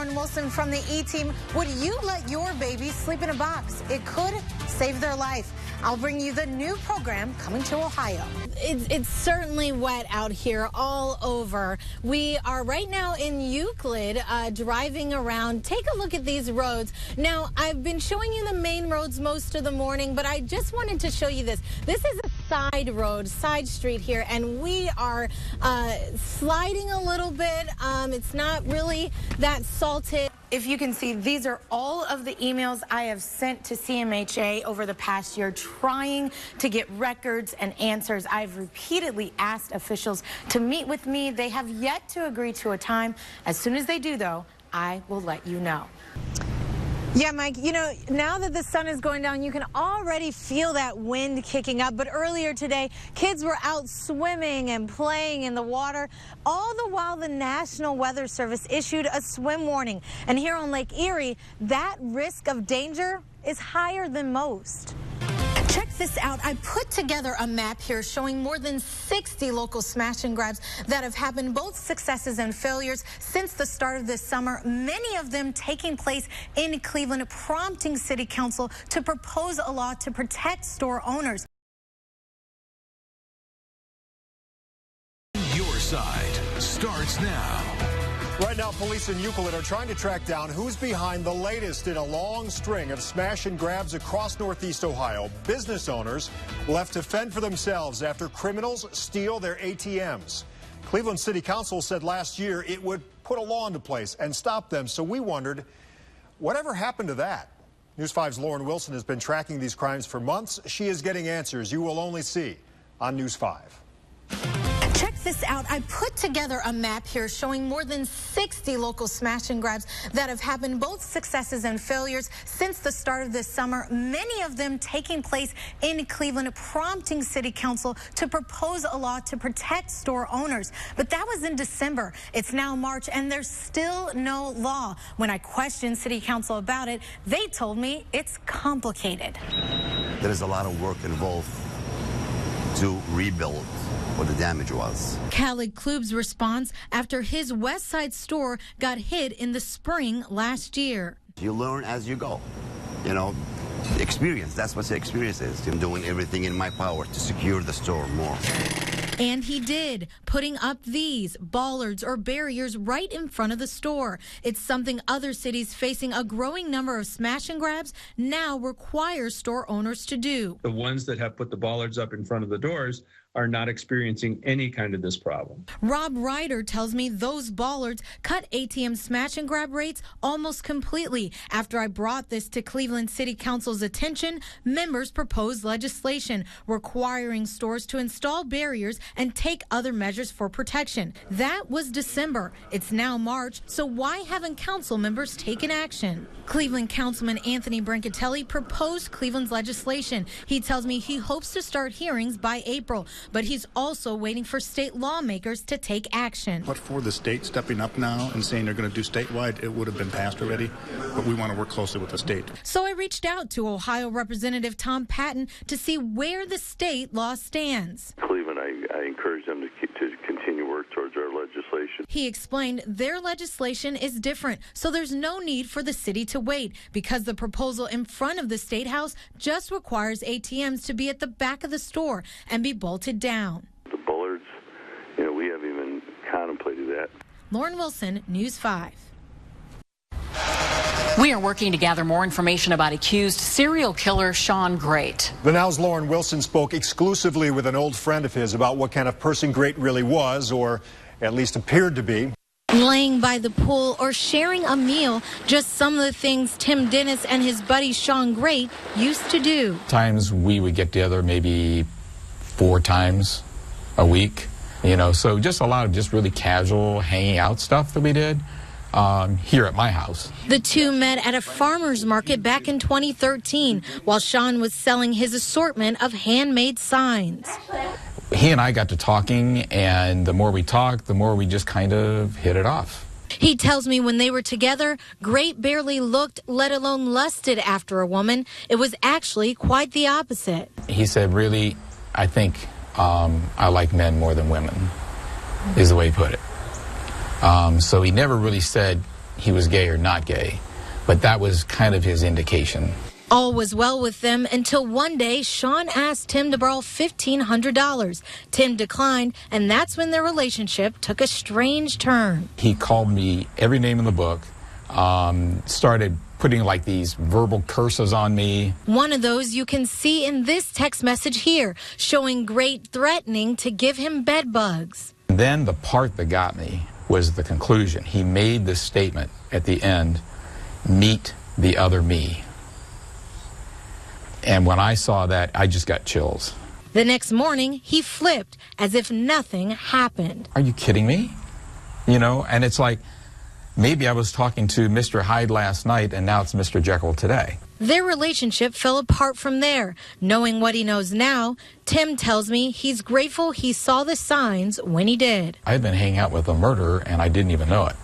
Lauren Wilson from the E-Team. Would you let your baby sleep in a box? It could save their life. I'll bring you the new program coming to Ohio. It's certainly wet out here all over. We are right now in Euclid driving around. Take a look at these roads. Now, I've been showing you the main roads most of the morning, but I just wanted to show you this. This is a side road, side street here, and we are sliding a little bit. It's not really that salted. If you can see, these are all of the emails I have sent to CMHA over the past year trying to get records and answers. I've repeatedly asked officials to meet with me. They have yet to agree to a time. As soon as they do, though, I will let you know. Yeah, Mike, you know, now that the sun is going down, you can already feel that wind kicking up. But earlier today, kids were out swimming and playing in the water, all the while the National Weather Service issued a swim warning. And here on Lake Erie, that risk of danger is higher than most. Check this out. I put together a map here showing more than 60 local smash and grabs that have happened, both successes and failures, since the start of this summer, many of them taking place in Cleveland, prompting City Council to propose a law to protect store owners. Your side starts now. Right now, police in Euclid are trying to track down who's behind the latest in a long string of smash and grabs across Northeast Ohio. Business owners left to fend for themselves after criminals steal their ATMs. Cleveland City Council said last year it would put a law into place and stop them. So we wondered, whatever happened to that? News 5's Lauren Wilson has been tracking these crimes for months. She is getting answers you will only see on News 5. Check this out. I put together a map here showing more than 60 local smash and grabs that have happened, both successes and failures, since the start of this summer, many of them taking place in Cleveland, prompting City Council to propose a law to protect store owners. But that was in December. It's now March, and there's still no law. When I questioned City Council about it, they told me it's complicated. There is a lot of work involved to rebuild what the damage was. Khaled Klub's response after his West Side store got hit in the spring last year. You learn as you go. You know, experience, that's what the experience is. I'm doing everything in my power to secure the store more. And he did, putting up these bollards or barriers right in front of the store. It's something other cities facing a growing number of smash and grabs now require store owners to do. The ones that have put the bollards up in front of the doors are not experiencing any kind of this problem. Rob Ryder tells me those bollards cut ATM smash and grab rates almost completely. After I brought this to Cleveland City Council's attention, members proposed legislation requiring stores to install barriers and take other measures for protection. That was December. It's now March, so why haven't council members taken action? Cleveland Councilman Anthony Brancatelli proposed Cleveland's legislation. He tells me he hopes to start hearings by April, but he's also waiting for state lawmakers to take action. But for the state stepping up now and saying they're going to do statewide, it would have been passed already, but we want to work closely with the state. So I reached out to Ohio Representative Tom Patton to see where the state law stands. Cleveland, I encourage them to continue work towards our legislation. He explained their legislation is different, so there's no need for the city to wait because the proposal in front of the State House just requires ATMs to be at the back of the store and be bolted down. The bollards, you know, we haven't even contemplated that. Lauren Wilson, News 5. We are working to gather more information about accused serial killer Shawn Grate. The Now's Lauren Wilson spoke exclusively with an old friend of his about what kind of person Grate really was, or at least appeared to be. Laying by the pool or sharing a meal, just some of the things Tim Dennis and his buddy Shawn Grate used to do. Times we would get together maybe 4 times a week, you know, so just a lot of just really casual hanging out stuff that we did. Here at my house. The two met at a farmer's market back in 2013 while Shawn was selling his assortment of handmade signs. He and I got to talking, and the more we talked, the more we just kind of hit it off. He tells me when they were together, Grate barely looked, let alone lusted after a woman. It was actually quite the opposite. He said, really, I think I like men more than women, is the way he put it. So he never really said he was gay or not gay, but that was kind of his indication. All was well with them until one day Sean asked Tim to borrow $1,500. Tim declined, and that's when their relationship took a strange turn. He called me every name in the book, started putting like these verbal curses on me. One of those you can see in this text message here, showing great threatening to give him bed bugs. And then the part that got me was the conclusion. He made this statement at the end, "Meet the other me." And when I saw that, I just got chills. The next morning, he flipped as if nothing happened. Are you kidding me? You know, and it's like, maybe I was talking to Mr. Hyde last night and now it's Mr. Jekyll today. Their relationship fell apart from there. Knowing what he knows now, Tim tells me he's grateful he saw the signs when he did. I've been hanging out with a murderer and I didn't even know it.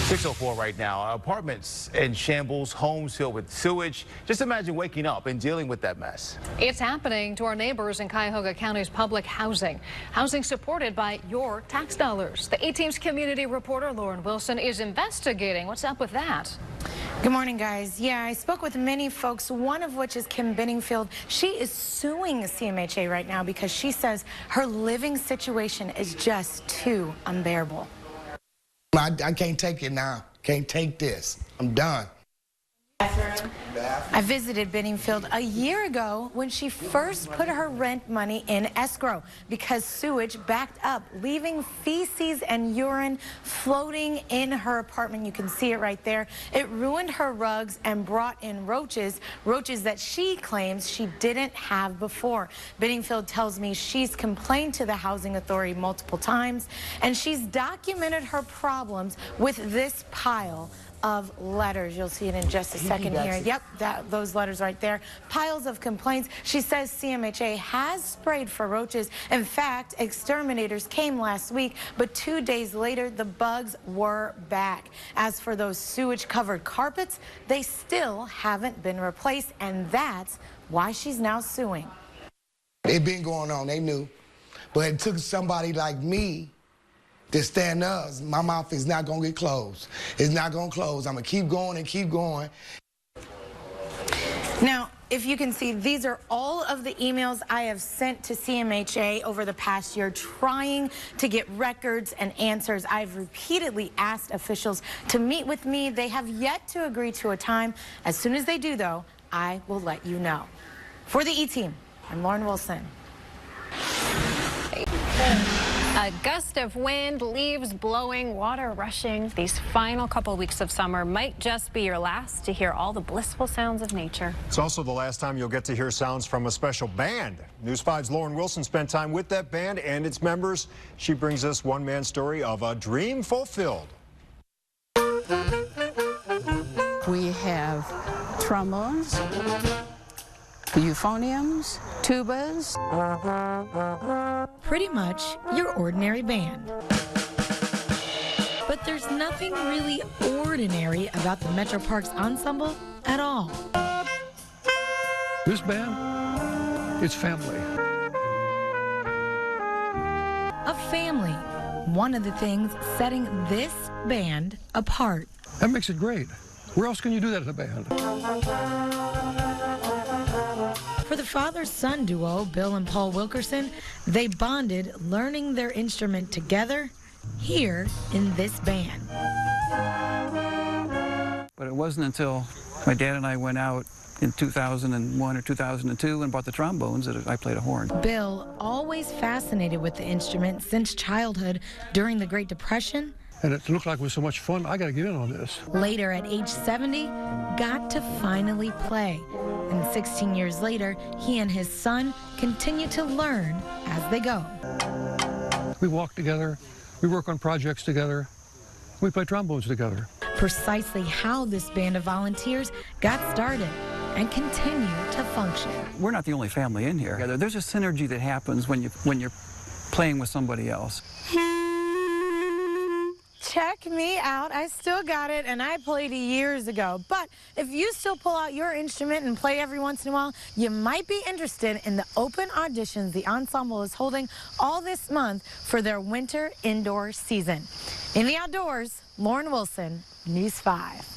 6:04 right now. Apartments in shambles, homes filled with sewage. Just imagine waking up and dealing with that mess. It's happening to our neighbors in Cuyahoga County's public housing. Housing supported by your tax dollars. The A-Team's community reporter Lauren Wilson is investigating. What's up with that? Good morning, guys. Yeah, I spoke with many folks, one of which is Kim Benningfield. She is suing CMHA right now because she says her living situation is just too unbearable. I can't take it now. Can't take this. I'm done. I visited Benningfield a year ago when she first put her rent money in escrow because sewage backed up, leaving feces and urine floating in her apartment. You can see it right there. It ruined her rugs and brought in roaches that she claims she didn't have before. Benningfield tells me she's complained to the Housing Authority multiple times, and she's documented her problems with this pile of letters. You'll see it in just a second here. Yep, those letters right there. Piles of complaints. She says CMHA has sprayed for roaches. In fact, exterminators came last week, but 2 days later, the bugs were back. As for those sewage-covered carpets, they still haven't been replaced, and that's why she's now suing. It been going on, they knew. But it took somebody like me to stand up. My mouth is not going to get closed. It's not going to close. I'm going to keep going and keep going. Now, if you can see, these are all of the emails I have sent to CMHA over the past year trying to get records and answers. I've repeatedly asked officials to meet with me. They have yet to agree to a time. As soon as they do, though, I will let you know. For the E-Team, I'm Lauren Wilson. A gust of wind, leaves blowing, water rushing. These final couple weeks of summer might just be your last to hear all the blissful sounds of nature. It's also the last time you'll get to hear sounds from a special band. News 5's Lauren Wilson spent time with that band and its members. She brings us one man's story of a dream fulfilled. We have trombones, euphoniums, tubas. Pretty much your ordinary band. But there's nothing really ordinary about the Metro Parks Ensemble at all. This band, it's family. A family. One of the things setting this band apart. That makes it great. Where else can you do that in a band? For the father-son duo, Bill and Paul Wilkerson, they bonded learning their instrument together here in this band. But it wasn't until my dad and I went out in 2001 or 2002 and bought the trombones that I played a horn. Bill, always fascinated with the instrument since childhood during the Great Depression. And it looked like it was so much fun, I got to get in on this. Later, at age 70, got to finally play. And 16 years later, he and his son continue to learn as they go. We walk together, we work on projects together, we play trombones together. Precisely how this band of volunteers got started and continue to function. We're not the only family in here. There's a synergy that happens when you're playing with somebody else. Check me out. I still got it, and I played years ago. But if you still pull out your instrument and play every once in a while, you might be interested in the open auditions the ensemble is holding all this month for their winter indoor season. In the outdoors, Lauren Wilson, News 5.